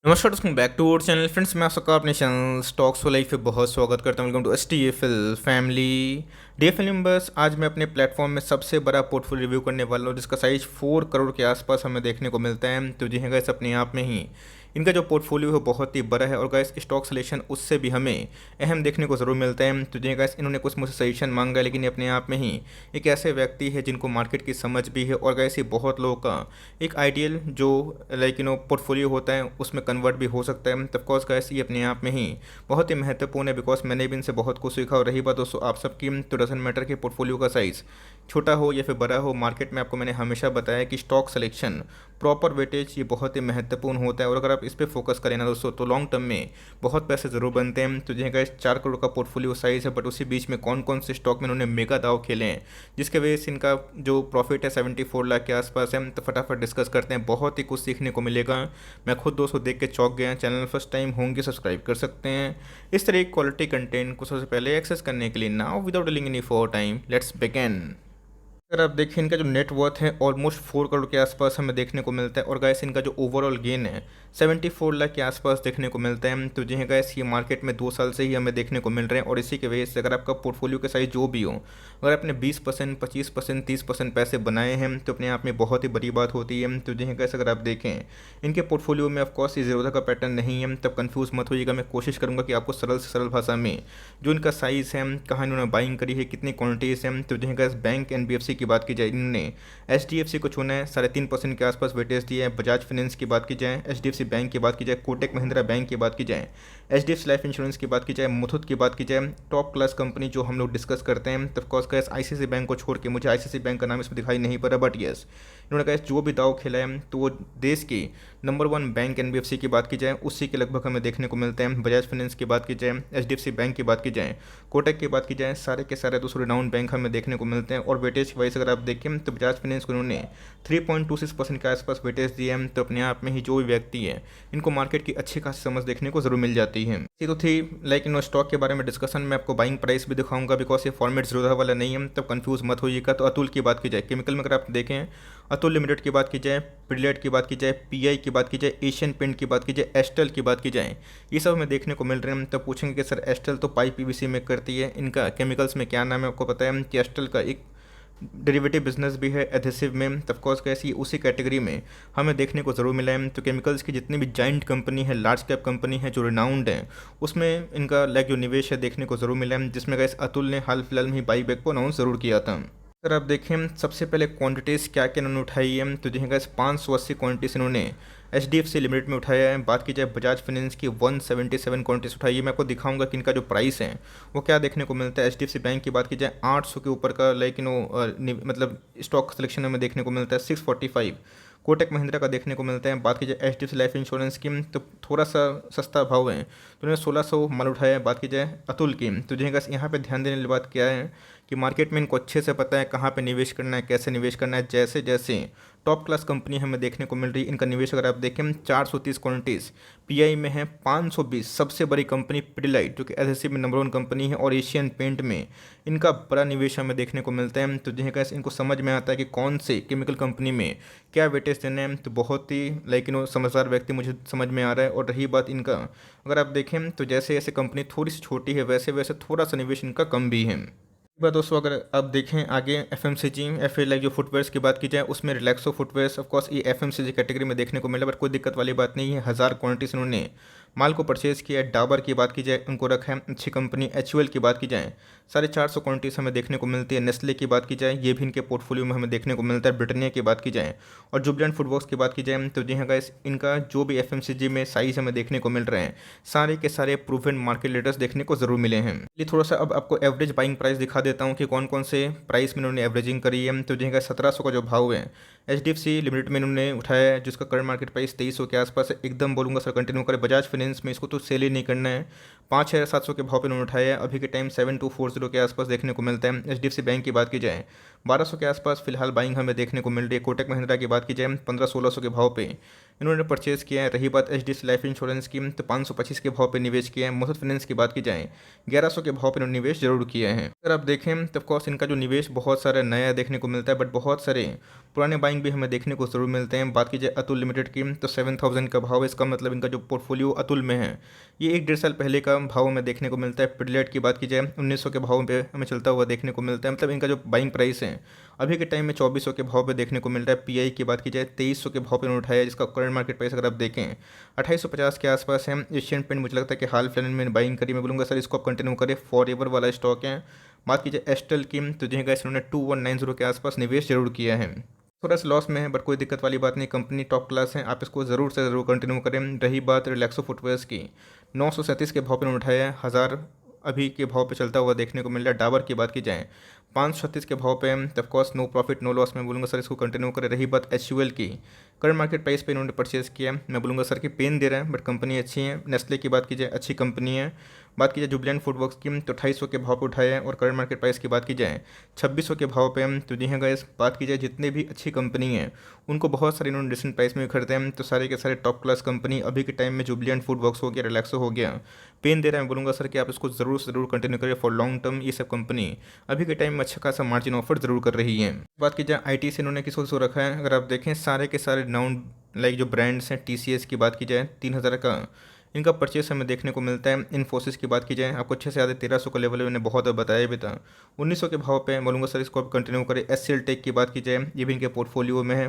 नमस्कार दोस्तों, back to our channel. Friends, मैं आप सबका अपने चैनल स्टॉक्स फॉर लाइफ पे बहुत स्वागत करता हूँ। Welcome to STFL family. DFL members, आज मैं अपने प्लेटफॉर्म में सबसे बड़ा पोर्टफोलियो रिव्यू करने वाला हूँ जिसका साइज 4 करोड़ के आसपास हमें देखने को मिलता है। तो जी हाँ गाइस, अपने आप में ही इनका जो पोर्टफोलियो है बहुत ही बड़ा है और गाइस स्टॉक सिलेक्शन उससे भी हमें अहम देखने को ज़रूर मिलता है। तो जी गाइस, इन्होंने कुछ मुझसे सजेशन मांगा है, लेकिन ये अपने आप में ही एक ऐसे व्यक्ति है जिनको मार्केट की समझ भी है और गाइस ये बहुत लोगों का एक आइडियल जो पोर्टफोलियो होता है उसमें कन्वर्ट भी हो सकता है। तब कोर्स गाइस, ये अपने आप में ही बहुत ही महत्वपूर्ण है बिकॉज मैंने भी इनसे बहुत कुछ सीखा। और रही बात दोस्तों आप सबकी, तो डजंट मैटर कि पोर्टफोलियो का साइज़ छोटा हो या फिर बड़ा हो, मार्केट में आपको मैंने हमेशा बताया कि स्टॉक सिलेक्शन प्रॉपर वेटेज ये बहुत ही महत्वपूर्ण होता है। और अगर आप इस पर फोकस करें ना दोस्तों, तो लॉन्ग टर्म में बहुत पैसे ज़रूर बनते हैं। तो जी गाइस, 4 करोड़ का पोर्टफोलियो साइज़ है, बट उसी बीच में कौन कौन से स्टॉक में इन्होंने मेगा दाव खेले हैं जिसके वजह से इनका जो प्रॉफिट है 74 लाख के आसपास है। तो फटाफट डिस्कस करते हैं, बहुत ही कुछ सीखने को मिलेगा। मैं खुद दोस्तों देख के चौंक गया। चैनल फर्स्ट टाइम होंगे सब्सक्राइब कर सकते हैं इस तरह की क्वालिटी कंटेंट को सबसे पहले एक्सेस करने के लिए। Now without dealing any for time, let's begin. अगर आप देखें, इनका जो नेट वर्थ है ऑलमोस्ट 4 करोड़ के आसपास हमें देखने को मिलता है। और गैस इनका जो ओवरऑल गेन है 74 लाख के आसपास देखने को मिलता है। तो जी हाँ गैस, ये मार्केट में 2 साल से ही हमें देखने को मिल रहे हैं। और इसी की वजह से अगर आपका पोर्टफोलियो के साइज जो भी हो, अगर आपने 20%, 25%, 30% पैसे बनाए हैं तो अपने आप में बहुत ही बड़ी बात होती है। तो जी हाँ गैस, अगर आप देखें इनके पोर्टफोलियो में ऑफकोर्स ये ज़ीरोधा का पैटर्न नहीं है, तब कन्फ्यूज़ मत होइएगा। मैं कोशिश करूँगा कि आपको सरल से सरल भाषा में जो इनका साइज़ है, कहाँ इन्होंने बाइंग करी है, कितनी क्वान्टिटीज़ हैं। तो जी हाँ गैस, बैंक NBFC की बात की जाए, इन्होंने HDFC को चुना है, 3.5% के आसपास वेटेज दिया है। बजाज फाइनेंस की बात की जाए, HDFC बैंक की बात की जाए, कोटक महिंद्रा बैंक की बात की जाए, HDFC लाइफ इंश्योरेंस की बात की जाए, मुथूट की बात की जाए, टॉप क्लास कंपनी जो हम लोग डिस्कस करते हैं, तब कोर्स गैस ICICI बैंक को छोड़ के मुझे ICICI बैंक का नाम इसमें दिखाई नहीं पड़ा, बट येस इन्होंने कहा जो भी दाव खेला है तो वो देश की नंबर 1 बैंक NBFC की बात की जाए उसी के लगभग हमें देखने को मिलते हैं। बजाज फाइनेंस की बात की जाए, HDFC बैंक की बात की जाए, कोटक की बात की जाए, सारे के सारे दूसरे रिनाउंड बैंक हमें देखने को मिलते हैं। और वेटेज वाइज अगर आप देखें तो बजाज फाइनेंस को उन्होंने 3.26% के आसपास वेटेज दिए हैं। तो अपने आप में ही जो भी व्यक्ति है इनको मार्केट की अच्छी खासी समझ देखने को जरूर मिल जाती है। ये तो थी स्टॉक के बारे में डिस्कशन में आपको बाइंग प्राइस भी दिखाऊंगा बिकॉज ये फॉर्मेट ज़रूरत वाला नहीं है, तब कंफ्यूज मत होइएगा। तो अतुल की बात की जाए, केमिकल में अगर आप देखें अतुल लिमिटेड की बात की जाए, पिडिलाइट की बात की जाए, PI की बात की जाए, एशियन पेंट की बात की जाए, एस्टल की बात की जाए, ये सब हमें देखने को मिल रहे हैं। तब पूछेंगे कि सर एस्टल तो पाइप PVC में करती है, इनका केमिकल्स में क्या नाम है आपको पता है कि एस्टल का एक डेरिवेटिव बिजनेस भी है एडहेसिव में। तब कोर्स कैसी उसी कैटेगरी में हमें देखने को ज़रूर मिला है। तो केमिकल्स की जितनी भी जाइंट कंपनी है, लार्ज कैप कंपनी है जो रिनाउंड है, उसमें इनका जो निवेश है देखने को ज़रूर मिला है, जिसमें गैस अतुल ने हाल फिलहाल में ही बाई बैक को अनाउंस ज़रूर किया था। अगर आप देखें सबसे पहले क्वांटिटीज़ क्या क्या इन्होंने उठाई है, तो देखिए गैस 580 क्वांटिटीज़ इन्होंने HDFC लिमिटेड में उठाया है। बात की जाए बजाज फाइनेंस की 177 क्वांटिटीज उठाई है। मैं आपको दिखाऊंगा कि इनका जो प्राइस है वो क्या देखने को मिलता है। HDFC बैंक की बात की जाए 800 के ऊपर का मतलब स्टॉक सिलेक्शन में देखने को मिलता है 645। कोटक महिंद्रा का देखने को मिलता है। बात की जाए HDFC लाइफ इंश्योरेंस की तो थोड़ा सा सस्ता भाव है, तो उन्होंने 1600 माल उठाया है। बात की जाए अतुल की, तो जो है यहाँ पे ध्यान देने वाली बात क्या है कि मार्केट में इनको अच्छे से पता है कहाँ पे निवेश करना है, कैसे निवेश करना है। जैसे जैसे टॉप क्लास कंपनी हमें देखने को मिल रही है, इनका निवेश अगर आप देखें 430 क्वांटिटीज़ PI में है, 520 सबसे बड़ी कंपनी पिडिलाइट जो कि एडहेसिव में नंबर 1 कंपनी है, और एशियन पेंट में इनका बड़ा निवेश हमें देखने को मिलता है। तो जो है इनको समझ में आता है कि कौन से केमिकल कंपनी में क्या वेटेज देना है। तो बहुत ही समझदार व्यक्ति मुझे समझ में आ रहा है। और रही बात इनका, अगर आप देखें तो जैसे जैसे कंपनी थोड़ी सी छोटी है वैसे वैसे थोड़ा सा निवेश इनका कम भी है। बात दोस्तों, अगर आप देखें आगे FMCG फिर जो फुटवेयर्स की बात की जाए उसमें रिलैक्सो फुटवेयर्स ऑफकोर्स ये FMCG कैटेगरी में देखने को मिला, बट कोई दिक्कत वाली बात नहीं है। 1000 क्वांटिटीज उन्होंने माल को परचेज किया है। डाबर की बात की जाए उनको रखा है अच्छी कंपनी। HUL की बात की जाए 450 क्वांटिटीज हमें देखने को मिलती है। नेस्ले की बात की जाए ये भी इनके पोर्टफोलियो में हमें देखने को मिलता है। ब्रिटानिया की बात की जाए और जुबिलेंट फूडवर्क्स की बात की जाए तो जी हाँ गाइस, इनका जो भी FMCG में साइज हमें देखने को मिल रहे हैं सारे के सारे प्रूवन मार्केट लीडर्स देखने को जरूर मिले हैं। ये थोड़ा सा अब आपको एवरेज बाइंग प्राइस दिखा देता हूँ कि कौन कौन से प्राइस में इन्होंने एवरेजिंग करी है। तो जी हाँ 1700 का जो भाव है HDFC लिमिटेड में इन्होंने उठाया है, जिसका करंट मार्केट प्राइस 2300 के आसपास है। एकदम बोलूँगा सर कंटिन्यू करें। बजाज फाइनेंस में इसको तो सेल ही नहीं करना है, 5700 के भाव पे इन्होंने उठाया है। अभी के टाइम 7240 के आसपास देखने को मिलता है। HDFC बैंक की बात की जाए 1200 के आसपास फिलहाल बाइंग हमें देखने को मिल रही है। कोटक महिंद्रा की बात की जाए 1500-1600 के भाव पे इन्होंने परचेज़ किया है। रही बात एचडीएफसी लाइफ इंश्योरेंस की, तो 525 के भाव पे निवेश किया है। मुथूट फाइनेंस की बात की जाए 1100 के भाव पे इन्होंने निवेश जरूर किया है। अगर आप देखें तो ऑफकोर्स इनका जो निवेश बहुत सारा नया देखने को मिलता है, बट बहुत सारे पुराने बाइंग भी हमें देखने को जरूर मिलते हैं। बात की जाए अतुल लिमिटेड की, तो 7000 का भाव है। इसका मतलब इनका जो पोर्टफोलियो अतुल में है ये 1-1.5 साल पहले का भाव में देखने को मिलता है। पिडलेट की बात की जाए 1900 के भाव पे हमें चलता हुआ देखने को मिलता है। मतलब इनका जो बाइंग प्राइस है अभी के टाइम में 2400 के भाव पे देखने को मिल रहा है। पीआई की बात की जाए 2300 के भाव पे इन्होंने उठाया है, जिसका करंट मार्केट प्राइस अगर आप देखें 2850 के आसपास है। एशियन पेंट मुझे लगता है कि हाल फिलहाल में बाइंग करी, मैं बोलूँगा सर इसको आप कंटिन्यू करें, फॉर एवर वाला स्टॉक है। बात की जाए एस्टेल की, तो जो है गाइस इन्होंने 2190 के आसपास निवेश जरूर किया है। थोड़ा सा लॉस में है बट कोई दिक्कत वाली बात नहीं, कंपनी टॉप क्लास है, आप इसको ज़रूर से ज़रूर कंटिन्यू करें। रही बात रिलैक्सो फुटवेयर्स की, 937 के भाव पर उन्होंने उठाया है, 1000 अभी के भाव पे चलता हुआ देखने को मिल रहा है। डाबर की बात की जाए 536 के भाव पे, of course no profit no loss, मैं बोलूँगा सर इसको कंटिन्यू करें। रही बात एचयूएल की, करंट मार्केट प्राइस पे इन्होंने परचेज़ किया, मैं बोलूँगा सर कि पेन दे रहा है बट कंपनी अच्छी है। नेस्ले की बात की जाए अच्छी कंपनी है। बात की जाए जुबलैंड फूडवर्क्स की, तो 2800 के भाव पर उठाया है। और करंट मार्केट प्राइस की बात की जाए 2600 के भाव पे, तो जी हाँ गाइस बात की जाए जितने भी अच्छी कंपनी है उनको बहुत सारे इन्होंने डिसेंट प्राइस में खरीदे हैं। तो सारे के सारे टॉप क्लास कंपनी अभी के टाइम में जुबलैंड फूडवर्क्स हो गया, रिलैक्सो हो गया, पेन दे रहा है। मैं बोलूँगा सर कि आप इसको ज़रूर से ज़रूर कंटिन्यू करिए फॉर लॉन्ग टर्म। ये सब कंपनी अभी के टाइम में अच्छा खासा मार्जिन ऑफर ज़रूर कर रही है। बात की जाए आईटी से इन्होंने किसको किसको रखा है, अगर आप देखें सारे के सारे नाउन लाइक जो ब्रांड्स हैं, टीसीएस की बात की जाए 3000 का इनका परचेस हमें देखने को मिलता है। इन्फोसिस की बात की जाए आपको अच्छे से याद है 1300 का लेवल मैंने बहुत बताया भी था। 1900 के भाव पे बोलूँगा सर इसको आप कंटिन्यू करें। एससीएल टेक की बात की जाए ये भी इनके पोर्टफोलियो में है।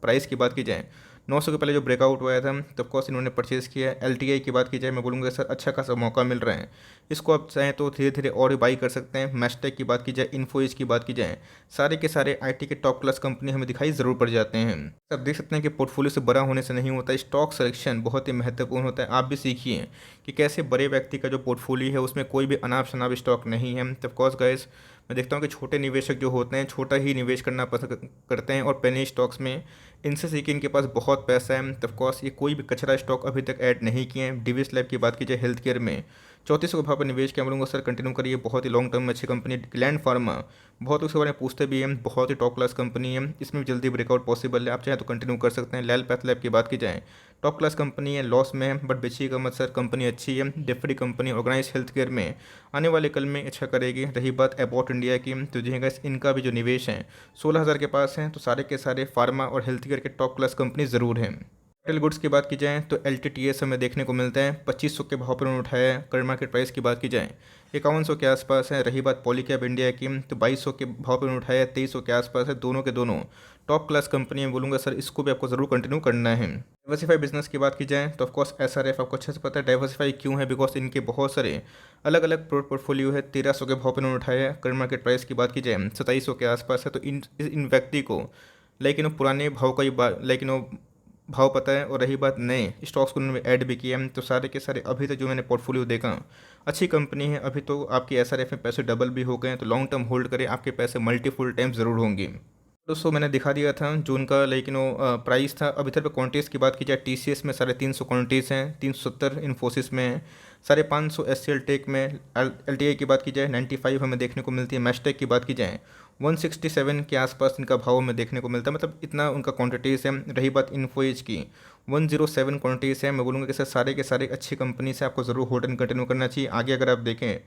प्राइस की बात की जाए 900 के पहले जो ब्रेकआउट हुआ था तो ऑफकोर्स इन्होंने परचेज़ किया है। एलटीआई की बात की जाए मैं बोलूँगा सर अच्छा खासा मौका मिल रहा है, इसको आप चाहें तो धीरे धीरे और बाई कर सकते हैं। मैस्टेक की बात की जाए, इन्फोइस की बात की जाए, सारे के सारे आईटी के टॉप क्लास कंपनी हमें दिखाई ज़रूर पड़ जाते हैं। आप देख सकते हैं कि पोर्टफोलियो से बड़ा होने से नहीं होता, स्टॉक सिलेक्शन बहुत ही महत्वपूर्ण होता है। आप भी सीखिए कि कैसे बड़े व्यक्ति का जो पोर्टफोलियो है उसमें कोई भी अनाप शनाप स्टॉक नहीं है। तो ऑफकोर्स गाइस मैं देखता हूँ कि छोटे निवेशक जो होते हैं छोटा ही निवेश करना पसंद करते हैं और पेनी स्टॉक्स में इनसे सीखे इनके पास बहुत पैसा है। तो ऑफकोर्स ये कोई भी कचरा स्टॉक अभी तक ऐड नहीं किए हैं। डिविस लैब की बात की जाए हेल्थ केयर में 3400 के भाव पर निवेश किया, बोलूँगा सर कंटिन्यू करिए, बहुत ही लॉन्ग टर्म में अच्छी कंपनी। ग्लैंड फार्मा बहुत उसके बारे में पूछते भी हैं, बहुत ही टॉप क्लास कंपनी है, इसमें भी जल्दी ब्रेकआउट पॉसिबल है, आप चाहें तो कंटिन्यू कर सकते हैं। लैल पैथ लैब की बात की जाए टॉप क्लास कंपनी है, लॉस में है बट बेचिएगा मत सर, कंपनी अच्छी है। डिफरी कंपनी ऑर्गेनाइज हेल्थ केयर में आने वाले कल में अच्छा करेगी। रही बात एबॉट इंडिया की, तो जी गाइस इनका भी जो निवेश है 16000 के पास है। तो सारे के सारे फार्मा और हेल्थ केयर के टॉप क्लास कंपनी ज़रूर हैं। कैपिटल गुड्स की बात की जाए तो एलटीटीएस हमें देखने को मिलता है 2500 के भाव पर उन्होंने उठाया है। करंट मार्केट प्राइस की बात की जाए 5100 के आसपास है। रही बात पॉलीकैब इंडिया की, तो 2200 के भाव पर उन्होंने उठाया है, 2300 के आसपास है। दोनों के दोनों टॉप क्लास कंपनी है, बोलूँगा सर इसको भी आपको ज़रूर कंटिन्यू करना है। डाइवर्सिफाई बिजनेस की बात की जाए तो ऑफकोर्स एसआरएफ आपको अच्छे से पता है डाइवर्सिफाई क्यों है, बिकॉज इनके बहुत सारे अलग अलग पोर्टफोलियो है। 1300 के भाव पर उन्होंने उठाया है। करंट मार्केट प्राइस की बात की जाए 2700 के आसपास है। तो इन व्यक्ति को लेकिन पुराने भाव का ही लेकिन भाव पता है। और रही बात नए स्टॉक्स को उन्होंने ऐड भी किया है। तो सारे के सारे अभी तक जो मैंने पोर्टफोलियो देखा अच्छी कंपनी है। अभी तो आपकी एसआरएफ में पैसे डबल भी हो गए हैं, तो लॉन्ग टर्म होल्ड करें, आपके पैसे मल्टीफुल टाइम ज़रूर होंगे। दोस्तों मैंने दिखा दिया था जून का, लेकिन वो प्राइस था। अब इधर पे क्वांटिटीज़ की बात की जाए टीसीएस में 350 क्वांटिटीज़ हैं, 370 इन्फोसिस में है, 550 एससीएल टेक में। एलटीआई की बात की जाए 95 हमें देखने को मिलती है। मैस्टेक की बात की जाए 167 के आसपास इनका भाव हमें देखने को मिलता है, मतलब इतना उनका क्वांटिटीज़ है। रही बात इन्फोएज की 107 क्वांटिटीज़ है। मैं बोलूँगा कि सर सारे के सारे अच्छी कंपनी से आपको ज़रूर होल्ड एंड कंटिन्यू करना चाहिए। आगे अगर आप देखें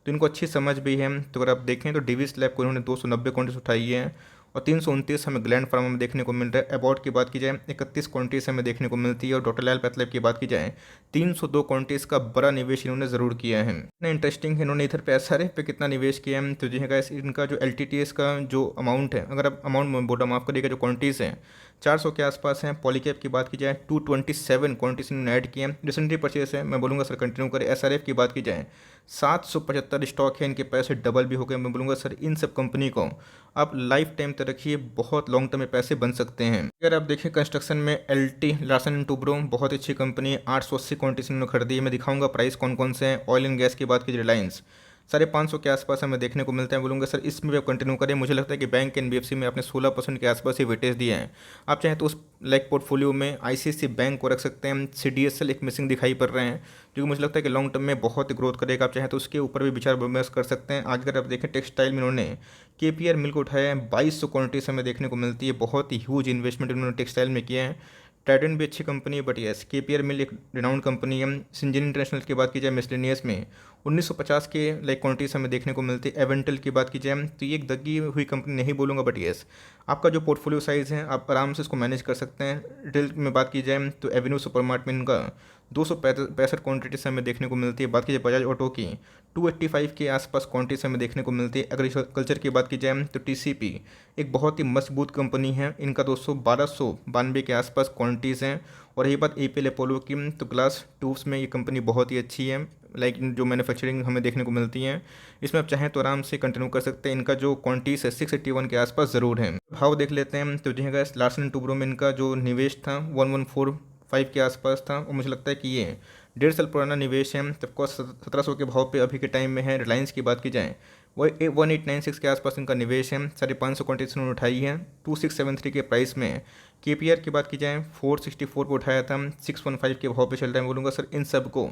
तो इनको अच्छी समझ भी है। तो अगर आप देखें तो डिविस लैब को इन्होंने 290 क्वांटिटीज उठाई है और 329 हमें ग्लैंड फार्मा में देखने को मिल रहा है। अबाउट की बात की जाए 31 क्वांटिटीज हमें देखने को मिलती है। और डॉक्टर लैल पैथ लैब की बात की जाए 302 क्वांटिटीज का बड़ा निवेश इन्होंने ज़रूर किया है। इतना इंटरेस्टिंग है, इन्होंने इधर पे एसआरएफ पे कितना निवेश किया है। तो जी है गाइस इनका जो एलटीटीएस का जो अमाउंट है, अगर आप अमाउंट बोला माफ़ करिएगा, जो क्वांटिटीज़ हैं 400 के आसपास हैं। पॉलीकैब की बात की जाए 227 क्वांटिटीज इन्होंने ऐड किए हैं, रिसेंटली परचेस है। मैं बोलूँगा सर कंटिन्यू करें। एसआरएफ की बात की जाए 775 स्टॉक है, इनके पैसे डबल भी हो गए। मैं बोलूँगा सर इन सब कंपनी को आप लाइफ टाइम तक रखिए, बहुत लॉन्ग टर्म में पैसे बन सकते हैं। अगर आप देखें कंस्ट्रक्शन में एलटी लार्सन एंड टुब्रो बहुत अच्छी कंपनी है, 880 क्वांटिटी इन्होंने खरीदी है। मैं दिखाऊंगा प्राइस कौन कौन से हैं। ऑयल एंड गैस की बात की रिलायंस 550 के आसपास हमें देखने को मिलता है। बोलूँगा सर इसमें भी आप कंटिन्यू करें। मुझे लगता है कि बैंक एनबीएफसी में आपने 16% के आसपास ही वेटेज दिया है। आप चाहें तो उस लाइक पोर्टफोलियो में आईसीआईसीआई बैंक को रख सकते हैं। सीडीएसएल एक मिसिंग दिखाई पड़ रहे हैं, जो मुझे लगता है कि लॉन्ग टर्म में बहुत ग्रोथ करेगा। आप चाहें तो उसके ऊपर भी विचार विमर्श कर सकते हैं। आगे अगर आप देखें टेक्सटाइल में इन्होंने केपीआर मिल को उठाया है, 2200 क्वांटिटीज हमें देखने को मिलती है। बहुत ही ह्यूज इन्वेस्टमेंट इन्होंने टेक्सटाइल में किया है। ट्राइडेंट भी अच्छी कंपनी है, बट यस केपीआर मिल एक रिनाउंड कंपनी है। सिंजन इंटरनेशनल की बात की जाए मिसलेनियस में 1950 के लाइक क्वांटिटीज हमें देखने को मिलती है। एवेंटल की बात की जाए तो ये एक दगी हुई कंपनी नहीं बोलूँगा, बट यस आपका जो पोर्टफोलियो साइज़ है आप आराम से इसको मैनेज कर सकते हैं। रिटेल में बात की जाए तो एवेन्यू सुपरमार्ट में इनका 265 क्वान्टिटी से हमें देखने को मिलती है। बात की जाए बजाज ऑटो की 285 के आसपास क्वान्टिटी से हमें देखने को मिलती है। एग्रीकल्चर की बात की जाए तो टीसीपी एक बहुत ही मजबूत कंपनी है, इनका 1292 के आसपास क्वान्टिटीज़ हैं। और रही बात एपीएल अपोलो की तो ग्लास ट्यूब्स में ये कंपनी बहुत ही अच्छी है, लाइक जो मैन्युफैक्चरिंग हमें देखने को मिलती है। इसमें आप चाहें तो आराम से कंटिन्यू कर सकते हैं। इनका जो क्वान्टिटीज है 681 के आसपास ज़रूर है। भाव देख लेते हैं तो जो है लार्सन एंड टुब्रो में इनका जो निवेश था 1145 के आसपास था, और मुझे लगता है कि ये 1.5 साल पुराना निवेश है। तब 1700 के भाव पे अभी के टाइम में है। रिलायंस की बात की जाए वो 1896 के आसपास इनका निवेश है। 550 क्वान्टिटी उन्होंने उठाई है 2673 के प्राइस में। केपीआर की बात की जाए 464 पर उठाया था, 615 के भाव पे चल रहा है। बोलूँगा सर इन सब को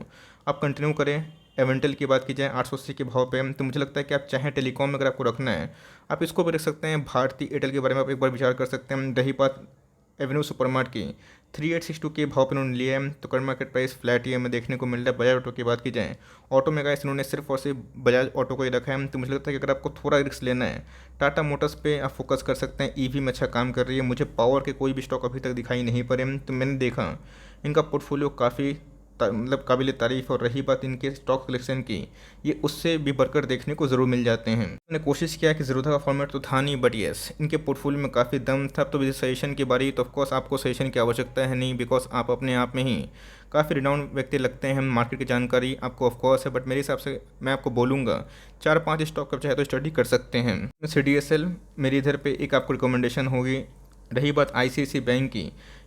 आप कंटिन्यू करें। एवेंटल की बात की जाए 880 के भाव पे, तो मुझे लगता है कि आप चाहें टेलीकॉम में अगर आपको रखना है आप इसको भी रख सकते हैं। भारती एयरटेल के बारे में आप एक बार विचार कर सकते हैं। रही बात एवेन्यू सुपरमार्ट की 3862 के भाव पर उन्होंने लिया है, तो करंट मार्केट प्राइस फ्लैट ही हमें देखने को मिल रहा है। बजाज ऑटो की बात की जाए ऑटो में गाइस इन्होंने सिर्फ और सिर्फ बजाज ऑटो को ही रखा है। तो मुझे लगता है कि अगर आपको थोड़ा रिस्क लेना है टाटा मोटर्स पे आप फोकस कर सकते हैं। ईवी में अच्छा काम कर रही है। मुझे पावर के कोई भी स्टॉक अभी तक दिखाई नहीं पड़े, तो मैंने देखा इनका पोर्टफोलियो काफ़ी मतलब काबिल तारीफ़। और रही बात इनके स्टॉक कलेक्शन की, ये उससे भी बढ़कर देखने को ज़रूर मिल जाते हैं। मैंने कोशिश किया कि ज़रूरत का फॉर्मेट तो था नहीं, बट येस इनके पोर्टफोलियो में काफ़ी दम था। तो सजेशन की बारी तो ऑफकोर्स आपको सजेशन की आवश्यकता है नहीं, बिकॉज आप अपने आप में ही काफ़ी रिनाउंड व्यक्ति लगते हैं। मार्केट की जानकारी आपको ऑफकोर्स है, बट मेरे हिसाब से मैं आपको बोलूँगा 4-5 स्टॉक आप चाहे तो स्टडी कर सकते हैं। CDSL मेरी इधर पे एक आपको रिकमेंडेशन होगी। रही बात ICICI बैंक की,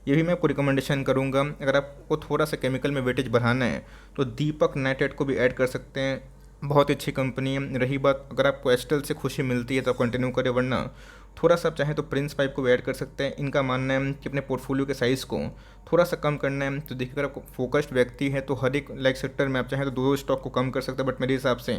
ये भी मैं आपको रिकमेंडेशन करूंगा। अगर आपको थोड़ा सा केमिकल में वेटेज बढ़ाना है तो दीपक नाइट्रेट को भी ऐड कर सकते हैं, बहुत अच्छी कंपनी है। रही बात अगर आपको एस्टेल से खुशी मिलती है तो आप कंटिन्यू करें, वरना थोड़ा सा आप चाहें तो प्रिंस पाइप को भी ऐड कर सकते हैं। इनका मानना है कि अपने पोर्टफोलियो के साइज़ को थोड़ा सा कम करना है। तो देखिए अगर आपको फोकस्ड व्यक्ति है तो हर एक लाइक सेक्टर में आप चाहें तो 2 स्टॉक को कम कर सकते हैं। बट मेरे हिसाब से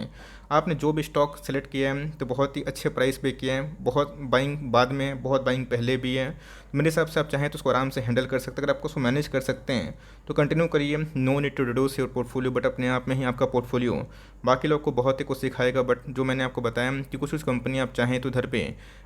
आपने जो भी स्टॉक सेलेक्ट किया है तो बहुत ही अच्छे प्राइस पे किया है। बहुत बाइंग बाद में है, बहुत बाइंग पहले भी है। मेरे हिसाब से आप चाहें तो उसको आराम से हैंडल कर सकते हैं। अगर आपको उसको मैनेज कर सकते हैं तो कंटिन्यू करिए। No need to reduce your portfolio, but अपने आप में ही आपका पोर्टफोलियो बाकी लोग को बहुत ही कुछ सिखाएगा। बट जो मैंने आपको बताया कि कुछ कंपनी आप चाहें तो इधर पे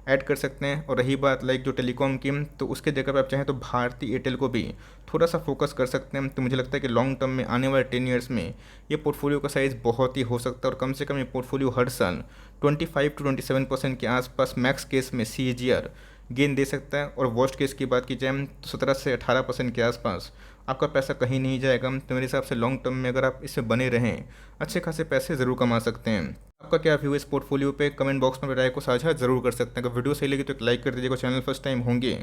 ऐड कर सकते हैं। और रही बात लाइक जो टेलीकॉम की, तो उसके जगह पर आप चाहें तो भारती एयरटेल को भी थोड़ा सा फोकस कर सकते हैं। तो मुझे लगता है कि लॉन्ग टर्म में आने वाले 10 ईयर्स में ये पोर्टफोलियो का साइज़ बहुत ही हो सकता है। और कम से कम ये पोर्टफोलियो हर साल 25 to 27% के आसपास मैक्स केस में CAGR गेन दे सकता है। और वर्स्ट केस की बात की जाए तो 17 से 18% के आसपास आपका पैसा कहीं नहीं जाएगा। तो मेरे हिसाब से लॉन्ग टर्म में अगर आप इससे बने रहें अच्छे खासे पैसे ज़रूर कमा सकते हैं। आपका क्या व्यू इस पोर्टफोलियो पे कमेंट बॉक्स में राय को साझा जरूर कर सकते हैं। अगर वीडियो सही लगी तो एक लाइक कर दीजिएगा। चैनल फर्स्ट टाइम होंगे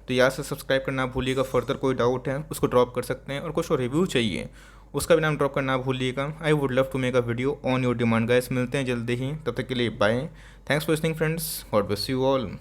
तो यहाँ से सब्सक्राइब करना भूलिएगा। फर्दर कोई डाउट है उसको ड्रॉप कर सकते हैं, और कुछ और रिव्यू चाहिए उसका भी नाम ड्रॉप करना भूलिएगा। I would love to make a video on your demand guys. मिलते हैं जल्दी ही, तब तक के लिए bye. Thanks for listening friends, God bless you all.